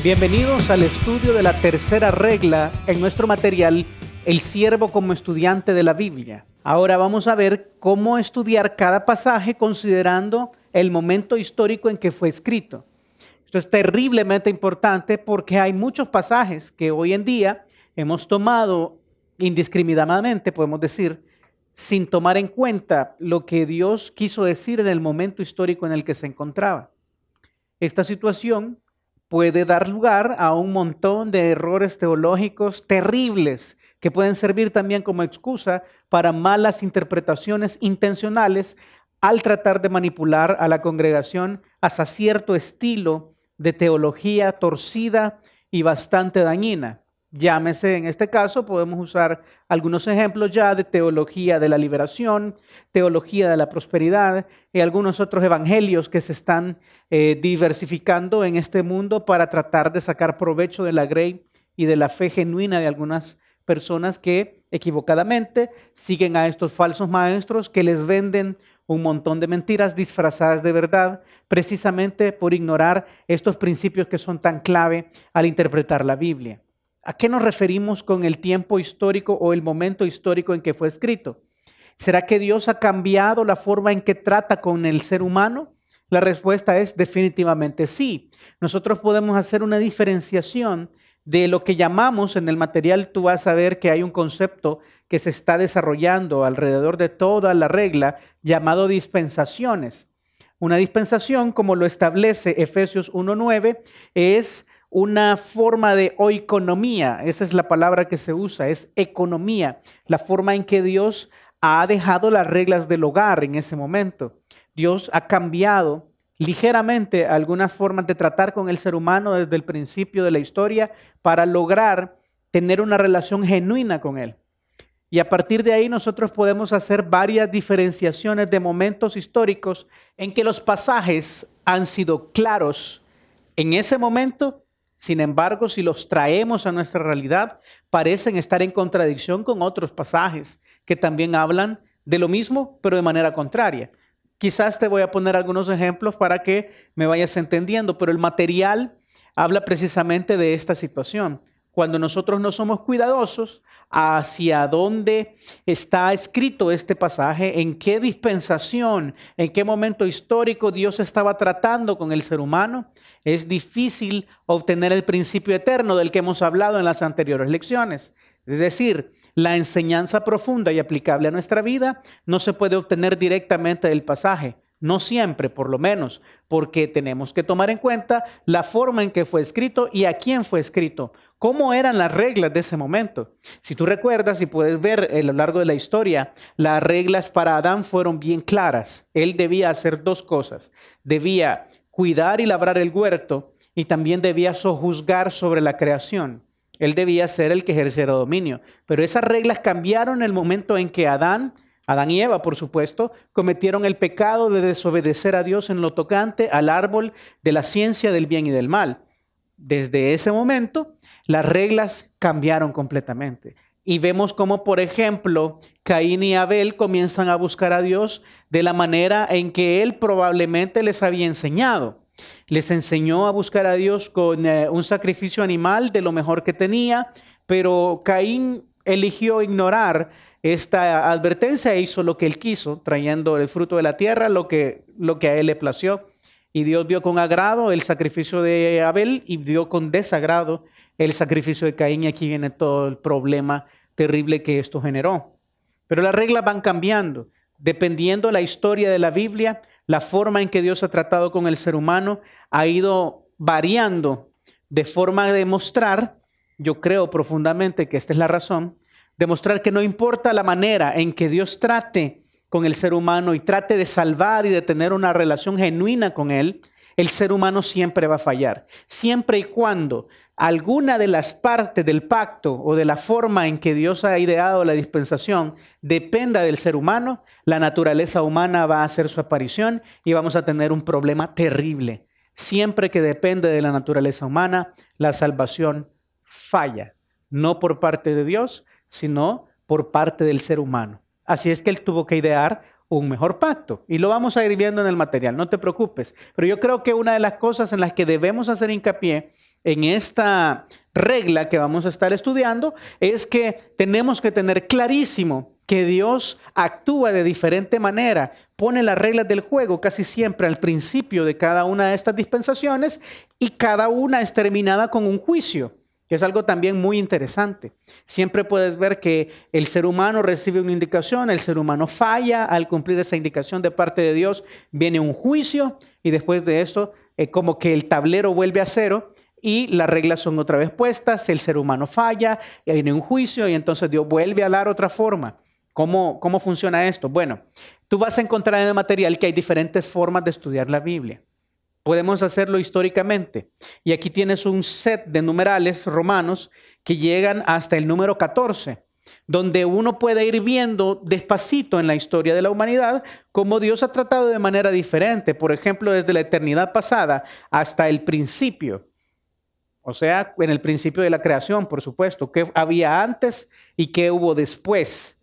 Bienvenidos al estudio de la tercera regla en nuestro material El siervo como estudiante de la Biblia. Ahora vamos a ver cómo estudiar cada pasaje considerando el momento histórico en que fue escrito. Esto es terriblemente importante porque hay muchos pasajes que hoy en día hemos tomado indiscriminadamente, podemos decir, sin tomar en cuenta lo que Dios quiso decir en el momento histórico en el que se encontraba. Esta situación puede dar lugar a un montón de errores teológicos terribles que pueden servir también como excusa para malas interpretaciones intencionales al tratar de manipular a la congregación hacia cierto estilo de teología torcida y bastante dañina. Llámese, en este caso, podemos usar algunos ejemplos ya de teología de la liberación, teología de la prosperidad y algunos otros evangelios que se están diversificando en este mundo para tratar de sacar provecho de la grey y de la fe genuina de algunas personas que equivocadamente siguen a estos falsos maestros que les venden un montón de mentiras disfrazadas de verdad, precisamente por ignorar estos principios que son tan clave al interpretar la Biblia. ¿A qué nos referimos con el tiempo histórico o el momento histórico en que fue escrito? ¿Será que Dios ha cambiado la forma en que trata con el ser humano? La respuesta es definitivamente sí. Nosotros podemos hacer una diferenciación de lo que llamamos en el material. Tú vas a ver que hay un concepto que se está desarrollando alrededor de toda la regla llamado dispensaciones. Una dispensación, como lo establece Efesios 1:9, es una forma de oikonomía. Esa es la palabra que se usa, es economía, la forma en que Dios ha dejado las reglas del hogar en ese momento. Dios ha cambiado ligeramente algunas formas de tratar con el ser humano desde el principio de la historia para lograr tener una relación genuina con él. Y a partir de ahí nosotros podemos hacer varias diferenciaciones de momentos históricos en que los pasajes han sido claros en ese momento. Sin embargo, si los traemos a nuestra realidad, parecen estar en contradicción con otros pasajes que también hablan de lo mismo, pero de manera contraria. Quizás te voy a poner algunos ejemplos para que me vayas entendiendo, pero el material habla precisamente de esta situación. Cuando nosotros no somos cuidadosos hacia dónde está escrito este pasaje, en qué dispensación, en qué momento histórico Dios estaba tratando con el ser humano, es difícil obtener el principio eterno del que hemos hablado en las anteriores lecciones. Es decir, la enseñanza profunda y aplicable a nuestra vida no se puede obtener directamente del pasaje. No siempre, por lo menos, porque tenemos que tomar en cuenta la forma en que fue escrito y a quién fue escrito. ¿Cómo eran las reglas de ese momento? Si tú recuerdas y puedes ver a lo largo de la historia, las reglas para Adán fueron bien claras. Él debía hacer dos cosas. Debía cuidar y labrar el huerto y también debía sojuzgar sobre la creación. Él debía ser el que ejerciera dominio. Pero esas reglas cambiaron en el momento en que Adán y Eva, por supuesto, cometieron el pecado de desobedecer a Dios en lo tocante al árbol de la ciencia del bien y del mal. Desde ese momento, las reglas cambiaron completamente. Y vemos cómo, por ejemplo, Caín y Abel comienzan a buscar a Dios de la manera en que él probablemente les había enseñado. Les enseñó a buscar a Dios con un sacrificio animal de lo mejor que tenía, pero Caín eligió ignorar esta advertencia e hizo lo que él quiso, trayendo el fruto de la tierra, lo que a él le plació. Y Dios vio con agrado el sacrificio de Abel y vio con desagrado el sacrificio de Caín. Y aquí viene todo el problema terrible que esto generó. Pero las reglas van cambiando. Dependiendo de la historia de la Biblia, la forma en que Dios ha tratado con el ser humano ha ido variando de forma de mostrar, yo creo profundamente que esta es la razón, demostrar que no importa la manera en que Dios trate con el ser humano y trate de salvar y de tener una relación genuina con él, el ser humano siempre va a fallar. Siempre y cuando alguna de las partes del pacto o de la forma en que Dios ha ideado la dispensación dependa del ser humano, la naturaleza humana va a hacer su aparición y vamos a tener un problema terrible. Siempre que depende de la naturaleza humana, la salvación falla. No por parte de Dios, sino por parte del ser humano. Así es que él tuvo que idear un mejor pacto. Y lo vamos a ir viendo en el material, no te preocupes. Pero yo creo que una de las cosas en las que debemos hacer hincapié en esta regla que vamos a estar estudiando es que tenemos que tener clarísimo que Dios actúa de diferente manera, pone las reglas del juego casi siempre al principio de cada una de estas dispensaciones y cada una es terminada con un juicio, que es algo también muy interesante. Siempre puedes ver que el ser humano recibe una indicación, el ser humano falla, al cumplir esa indicación de parte de Dios viene un juicio y después de esto como que el tablero vuelve a cero y las reglas son otra vez puestas, el ser humano falla, y viene un juicio y entonces Dios vuelve a dar otra forma. ¿Cómo funciona esto? Bueno, tú vas a encontrar en el material que hay diferentes formas de estudiar la Biblia. Podemos hacerlo históricamente. Y aquí tienes un set de numerales romanos que llegan hasta el número 14, donde uno puede ir viendo despacito en la historia de la humanidad cómo Dios ha tratado de manera diferente. Por ejemplo, desde la eternidad pasada hasta el principio. O sea, en el principio de la creación, por supuesto, qué había antes y qué hubo después.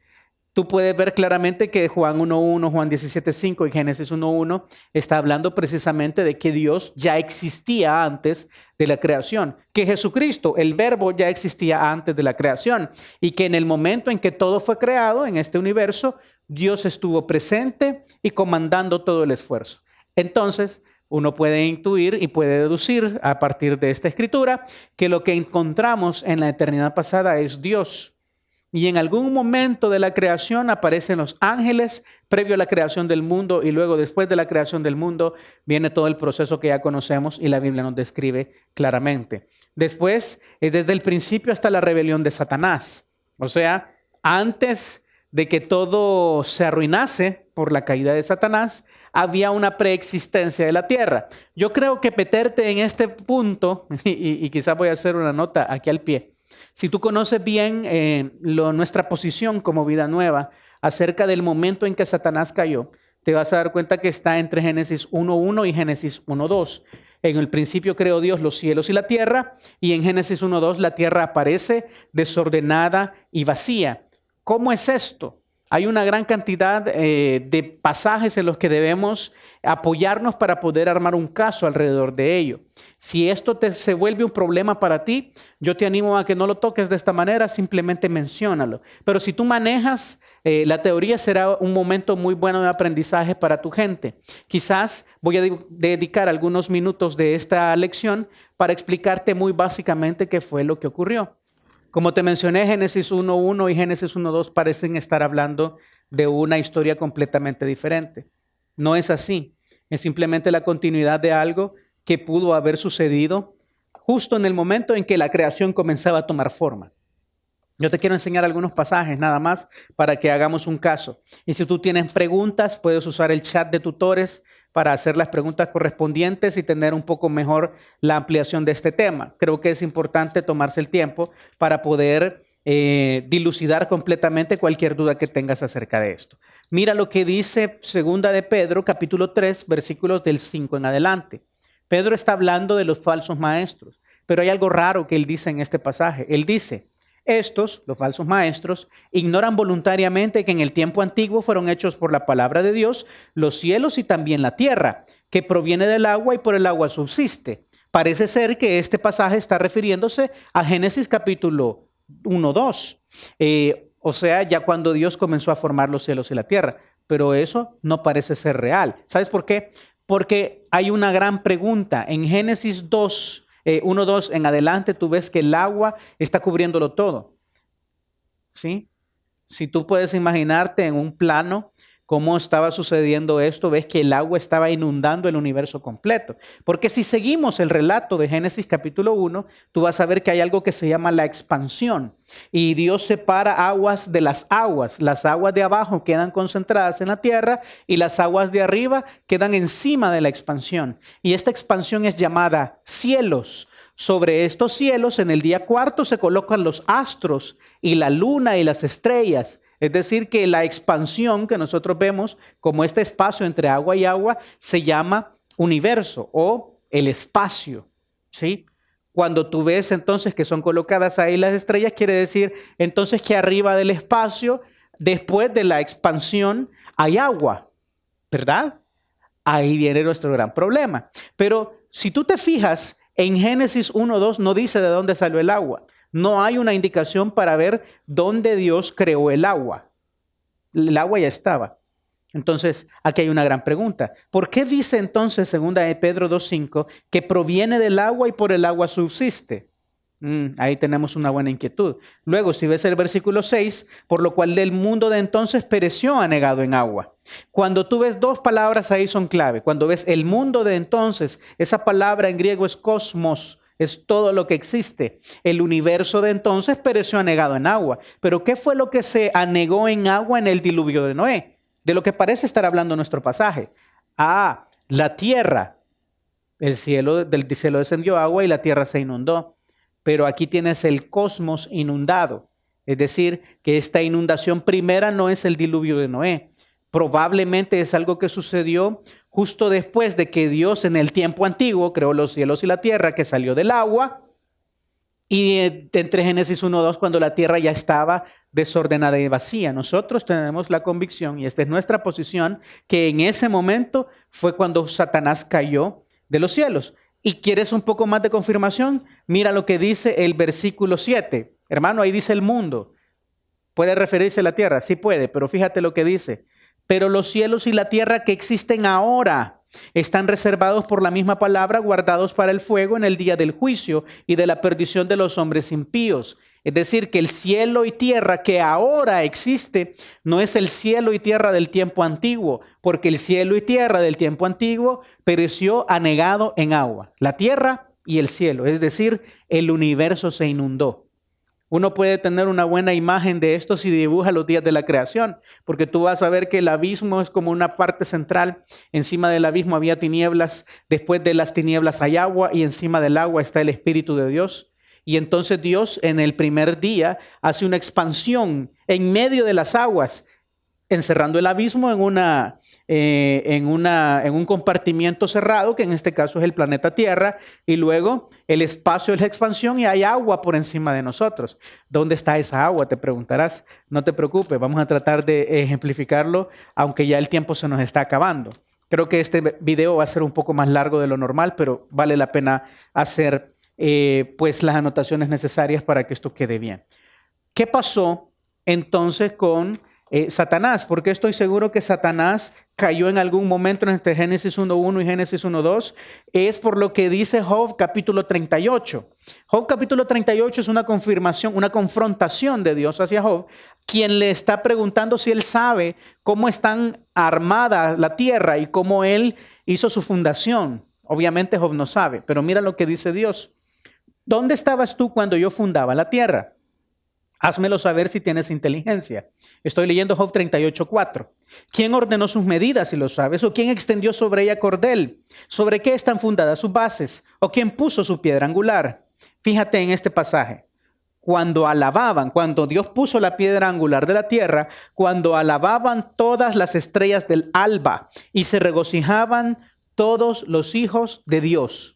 Tú puedes ver claramente que Juan 1.1, Juan 17.5 y Génesis 1.1 está hablando precisamente de que Dios ya existía antes de la creación, que Jesucristo, el verbo, ya existía antes de la creación y que en el momento en que todo fue creado en este universo, Dios estuvo presente y comandando todo el esfuerzo. Entonces, uno puede intuir y puede deducir a partir de esta escritura que lo que encontramos en la eternidad pasada es Dios. Y en algún momento de la creación aparecen los ángeles, previo a la creación del mundo, y luego después de la creación del mundo viene todo el proceso que ya conocemos y la Biblia nos describe claramente. Después, desde el principio hasta la rebelión de Satanás. O sea, antes de que todo se arruinase por la caída de Satanás, había una preexistencia de la tierra. Yo creo que meterte en este punto, y quizás voy a hacer una nota aquí al pie, si tú conoces bien nuestra posición como Vida Nueva acerca del momento en que Satanás cayó, te vas a dar cuenta que está entre Génesis 1.1 y Génesis 1.2. En el principio creó Dios los cielos y la tierra, y en Génesis 1.2 la tierra aparece desordenada y vacía. ¿Cómo es esto? Hay una gran cantidad de pasajes en los que debemos apoyarnos para poder armar un caso alrededor de ello. Si esto se vuelve un problema para ti, yo te animo a que no lo toques de esta manera, simplemente menciónalo. Pero si tú manejas la teoría, será un momento muy bueno de aprendizaje para tu gente. Quizás voy a dedicar algunos minutos de esta lección para explicarte muy básicamente qué fue lo que ocurrió. Como te mencioné, Génesis 1.1 y Génesis 1.2 parecen estar hablando de una historia completamente diferente. No es así. Es simplemente la continuidad de algo que pudo haber sucedido justo en el momento en que la creación comenzaba a tomar forma. Yo te quiero enseñar algunos pasajes nada más para que hagamos un caso. Y si tú tienes preguntas, puedes usar el chat de tutores para hacer las preguntas correspondientes y tener un poco mejor la ampliación de este tema. Creo que es importante tomarse el tiempo para poder dilucidar completamente cualquier duda que tengas acerca de esto. Mira lo que dice Segunda de Pedro, capítulo 3, versículos del 5 en adelante. Pedro está hablando de los falsos maestros, pero hay algo raro que él dice en este pasaje. Él dice: estos, los falsos maestros, ignoran voluntariamente que en el tiempo antiguo fueron hechos por la palabra de Dios los cielos y también la tierra, que proviene del agua y por el agua subsiste. Parece ser que este pasaje está refiriéndose a Génesis capítulo 1-2. O sea, ya cuando Dios comenzó a formar los cielos y la tierra. Pero eso no parece ser real. ¿Sabes por qué? Porque hay una gran pregunta. En Génesis 1:2 en adelante, tú ves que el agua está cubriéndolo todo. ¿Sí? Si tú puedes imaginarte en un plano cómo estaba sucediendo esto, ves que el agua estaba inundando el universo completo. Porque si seguimos el relato de Génesis capítulo 1, tú vas a ver que hay algo que se llama la expansión. Y Dios separa aguas de las aguas. Las aguas de abajo quedan concentradas en la tierra y las aguas de arriba quedan encima de la expansión. Y esta expansión es llamada cielos. Sobre estos cielos, en el día cuarto, se colocan los astros y la luna y las estrellas. Es decir, que la expansión que nosotros vemos como este espacio entre agua y agua se llama universo o el espacio, ¿sí? Cuando tú ves entonces que son colocadas ahí las estrellas, quiere decir entonces que arriba del espacio, después de la expansión, hay agua, ¿verdad? Ahí viene nuestro gran problema. Pero si tú te fijas En Génesis 1:2 no dice de dónde salió el agua. No hay una indicación para ver dónde Dios creó el agua. El agua ya estaba. Entonces, aquí hay una gran pregunta. ¿Por qué dice entonces, segunda de Pedro 2:5, que proviene del agua y por el agua subsiste? Ahí tenemos una buena inquietud. Luego, si ves el versículo 6, por lo cual el mundo de entonces pereció anegado en agua. Cuando tú ves dos palabras ahí son clave. Cuando ves el mundo de entonces, esa palabra en griego es cosmos, es todo lo que existe. El universo de entonces pereció anegado en agua. Pero ¿qué fue lo que se anegó en agua en el diluvio de Noé? De lo que parece estar hablando nuestro pasaje. La tierra. Del cielo descendió agua y la tierra se inundó. Pero aquí tienes el cosmos inundado. Es decir, que esta inundación primera no es el diluvio de Noé. Probablemente es algo que sucedió justo después de que Dios en el tiempo antiguo creó los cielos y la tierra, que salió del agua. Y entre Génesis 1:2, cuando la tierra ya estaba desordenada y vacía. Nosotros tenemos la convicción, y esta es nuestra posición, que en ese momento fue cuando Satanás cayó de los cielos. ¿Y quieres un poco más de confirmación? Mira lo que dice el versículo 7. Hermano, ahí dice el mundo. ¿Puede referirse a la tierra? Sí puede, pero fíjate lo que dice. Pero los cielos y la tierra que existen ahora están reservados por la misma palabra, guardados para el fuego en el día del juicio y de la perdición de los hombres impíos. Es decir, que el cielo y tierra que ahora existe no es el cielo y tierra del tiempo antiguo, porque el cielo y tierra del tiempo antiguo pereció anegado en agua. La tierra y el cielo, es decir, el universo se inundó. Uno puede tener una buena imagen de esto si dibuja los días de la creación, porque tú vas a ver que el abismo es como una parte central. Encima del abismo había tinieblas, después de las tinieblas hay agua y encima del agua está el Espíritu de Dios. Y entonces Dios en el primer día hace una expansión en medio de las aguas, encerrando el abismo en un compartimiento cerrado, que en este caso es el planeta Tierra, y luego el espacio es la expansión y hay agua por encima de nosotros. ¿Dónde está esa agua? Te preguntarás. No te preocupes, vamos a tratar de ejemplificarlo, aunque ya el tiempo se nos está acabando. Creo que este video va a ser un poco más largo de lo normal, pero vale la pena hacer pues las anotaciones necesarias para que esto quede bien. ¿Qué pasó entonces con Satanás? Porque estoy seguro que Satanás cayó en algún momento entre Génesis 1:1 y Génesis 1:2. Es por lo que dice Job capítulo 38. Job capítulo 38 es una confirmación, una confrontación de Dios hacia Job, quien le está preguntando si él sabe cómo están armadas la tierra y cómo él hizo su fundación. Obviamente Job no sabe, pero mira lo que dice Dios. ¿Dónde estabas tú cuando yo fundaba la tierra? Házmelo saber si tienes inteligencia. Estoy leyendo Job 38:4. ¿Quién ordenó sus medidas, si lo sabes? ¿O quién extendió sobre ella cordel? ¿Sobre qué están fundadas sus bases? ¿O quién puso su piedra angular? Fíjate en este pasaje. Cuando Dios puso la piedra angular de la tierra, cuando alababan todas las estrellas del alba y se regocijaban todos los hijos de Dios.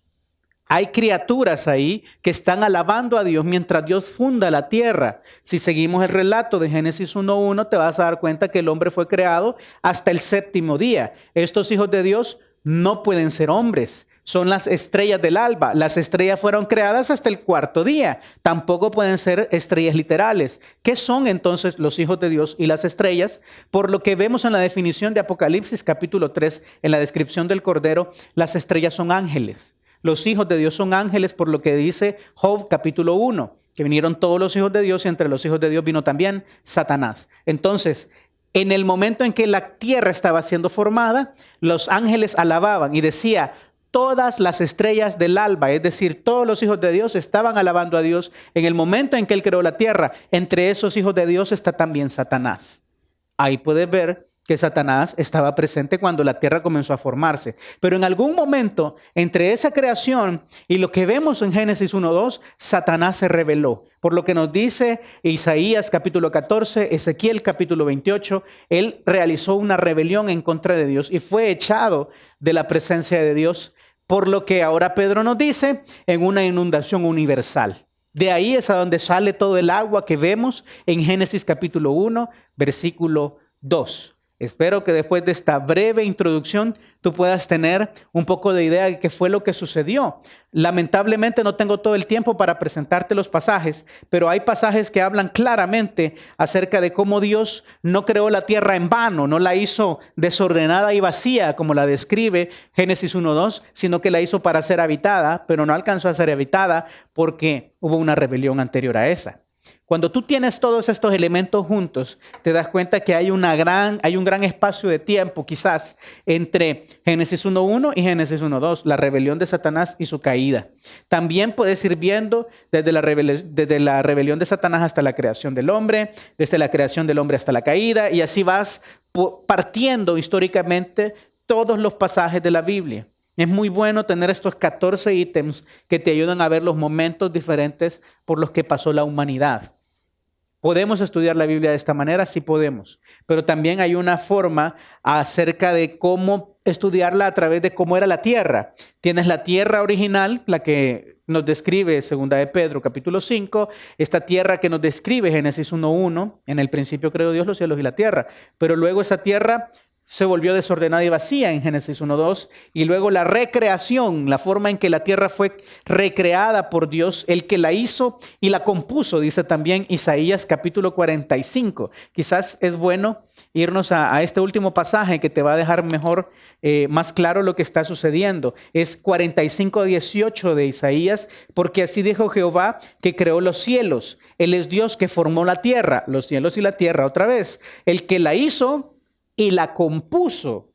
Hay criaturas ahí que están alabando a Dios mientras Dios funda la tierra. Si seguimos el relato de Génesis 1:1, te vas a dar cuenta que el hombre fue creado hasta el séptimo día. Estos hijos de Dios no pueden ser hombres. Son las estrellas del alba. Las estrellas fueron creadas hasta el cuarto día. Tampoco pueden ser estrellas literales. ¿Qué son entonces los hijos de Dios y las estrellas? Por lo que vemos en la definición de Apocalipsis capítulo 3, en la descripción del Cordero, las estrellas son ángeles. Los hijos de Dios son ángeles, por lo que dice Job capítulo 1, que vinieron todos los hijos de Dios y entre los hijos de Dios vino también Satanás. Entonces, en el momento en que la tierra estaba siendo formada, los ángeles alababan y decía, todas las estrellas del alba, es decir, todos los hijos de Dios estaban alabando a Dios en el momento en que Él creó la tierra. Entre esos hijos de Dios está también Satanás. Ahí puedes ver que Satanás estaba presente cuando la tierra comenzó a formarse. Pero en algún momento, entre esa creación y lo que vemos en Génesis 1:2, Satanás se rebeló. Por lo que nos dice Isaías capítulo 14, Ezequiel capítulo 28, él realizó una rebelión en contra de Dios y fue echado de la presencia de Dios. Por lo que ahora Pedro nos dice, en una inundación universal. De ahí es a donde sale todo el agua que vemos en Génesis capítulo 1, versículo 2. Espero que después de esta breve introducción tú puedas tener un poco de idea de qué fue lo que sucedió. Lamentablemente no tengo todo el tiempo para presentarte los pasajes, pero hay pasajes que hablan claramente acerca de cómo Dios no creó la tierra en vano, no la hizo desordenada y vacía como la describe Génesis 1:2, sino que la hizo para ser habitada, pero no alcanzó a ser habitada porque hubo una rebelión anterior a esa. Cuando tú tienes todos estos elementos juntos, te das cuenta que hay un gran espacio de tiempo quizás entre Génesis 1:1 y Génesis 1:2, la rebelión de Satanás y su caída. También puedes ir viendo desde la rebelión de Satanás hasta la creación del hombre, desde la creación del hombre hasta la caída, y así vas partiendo históricamente todos los pasajes de la Biblia. Es muy bueno tener estos 14 ítems que te ayudan a ver los momentos diferentes por los que pasó la humanidad. ¿Podemos estudiar la Biblia de esta manera? Sí podemos, pero también hay una forma acerca de cómo estudiarla a través de cómo era la tierra. Tienes la tierra original, la que nos describe 2 de Pedro capítulo 5, esta tierra que nos describe Génesis 1:1, en el principio creó Dios los cielos y la tierra, pero luego esa tierra se volvió desordenada y vacía en Génesis 1:2, y luego la recreación, la forma en que la tierra fue recreada por Dios, el que la hizo y la compuso, dice también Isaías capítulo 45. Quizás es bueno irnos a este último pasaje que te va a dejar mejor, más claro lo que está sucediendo. Es 45:18 de Isaías, porque así dijo Jehová que creó los cielos. Él es Dios que formó la tierra, los cielos y la tierra otra vez. El que la hizo y la compuso.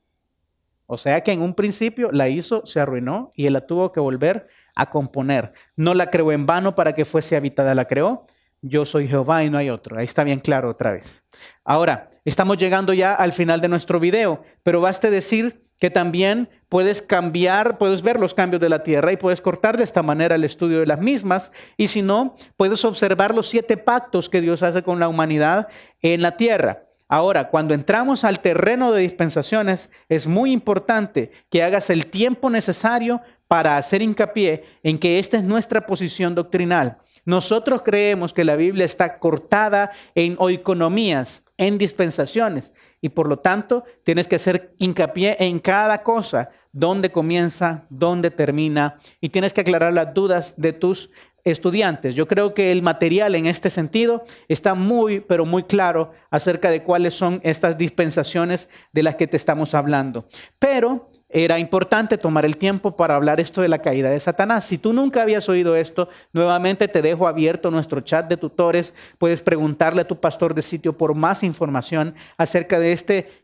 O sea que en un principio la hizo, se arruinó y él la tuvo que volver a componer. No la creó en vano para que fuese habitada, la creó. Yo soy Jehová y no hay otro. Ahí está bien claro otra vez. Ahora, estamos llegando ya al final de nuestro video, pero baste decir que también puedes ver los cambios de la tierra y puedes cortar de esta manera el estudio de las mismas. Y si no, puedes observar los 7 pactos que Dios hace con la humanidad en la tierra. Ahora, cuando entramos al terreno de dispensaciones, es muy importante que hagas el tiempo necesario para hacer hincapié en que esta es nuestra posición doctrinal. Nosotros creemos que la Biblia está cortada en oikonomías, en dispensaciones, y por lo tanto tienes que hacer hincapié en cada cosa, dónde comienza, dónde termina, y tienes que aclarar las dudas de tus estudiantes. Yo creo que el material en este sentido está muy, pero muy claro acerca de cuáles son estas dispensaciones de las que te estamos hablando. Pero era importante tomar el tiempo para hablar esto de la caída de Satanás. Si tú nunca habías oído esto, nuevamente te dejo abierto nuestro chat de tutores. Puedes preguntarle a tu pastor de sitio por más información acerca de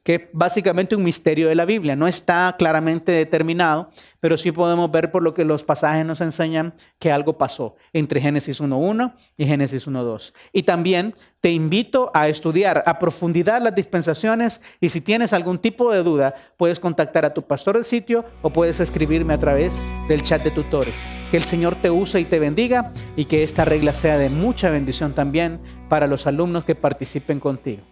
que es básicamente un misterio de la Biblia. No está claramente determinado, pero sí podemos ver por lo que los pasajes nos enseñan que algo pasó entre Génesis 1:1 y Génesis 1:2. Y también te invito a estudiar a profundidad las dispensaciones, y si tienes algún tipo de duda, puedes contactar a tu pastor del sitio o puedes escribirme a través del chat de tutores. Que el Señor te use y te bendiga, y que esta regla sea de mucha bendición también para los alumnos que participen contigo.